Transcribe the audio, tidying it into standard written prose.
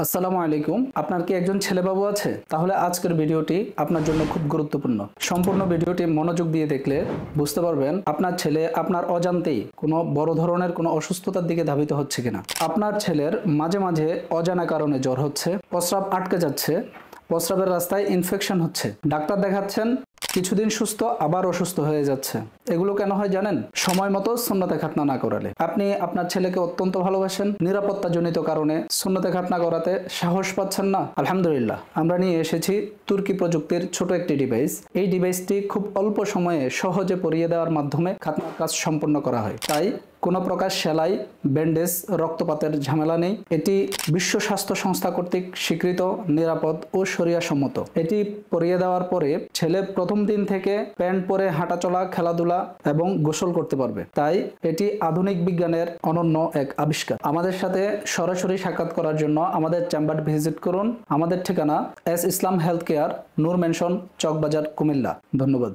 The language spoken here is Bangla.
আসসালামু আলাইকুম। আপনার কি একজন ছেলে বাবু আছে? তাহলে আজকের ভিডিওটি আপনার জন্য খুব গুরুত্বপূর্ণ। সম্পূর্ণ ভিডিওটি মনোযোগ দিয়ে দেখলে বুঝতে পারবেন আপনার ছেলে আপনার অজান্তেই কোনো বড় ধরনের কোনো অসুস্থতার দিকে ধাবিত হচ্ছে কিনা। আপনার ছেলের মাঝে মাঝে অজানা কারণে জ্বর হচ্ছে, প্রস্রাব আটকে যাচ্ছে, প্রস্রাবের রাস্তায় ইনফেকশন হচ্ছে, ডাক্তার দেখাচ্ছেন, কিছুদিন সুস্থ আবার অসুস্থ হয়ে যাচ্ছে। এগুলো কেন হয় জানেন? সময় মতো সুন্নতে খাতনা না করালে। আপনি আপনার ছেলেকে অত্যন্ত ভালোবাসেন, নিরাপত্তাজনিত কারণে সুন্নতে খাতনা করাতে সাহস পাচ্ছেন না। আলহামদুলিল্লাহ, আমরা নিয়ে এসেছি তুর্কি প্রযুক্তির ছোট একটি ডিভাইস। এই ডিভাইসটি খুব অল্প সময়ে সহজে পরিয়ে দেওয়ার মাধ্যমে খাতনার কাজ সম্পন্ন করা হয়। তাই কোনো প্রকার সেলাই, ব্যান্ডেজ, রক্তপাতের ঝামেলা নেই। এটি বিশ্ব স্বাস্থ্য সংস্থা কর্তৃক স্বীকৃত, নিরাপদ ও শরিয়াসম্মত। এটি পরিয়ে দেওয়ার পরে ছেলে প্রথম দিন থেকে প্যান্ট পরে হাঁটাচলা, খেলাধুলা এবং গোসল করতে পারবে। তাই এটি আধুনিক বিজ্ঞানের অনন্য এক আবিষ্কার। আমাদের সাথে সরাসরি সাক্ষাৎ করার জন্য আমাদের চেম্বার ভিজিট করুন। আমাদের ঠিকানা এস ইসলাম হেলথ কেয়ার, নূর মেনশন, চকবাজার, কুমিল্লা। ধন্যবাদ।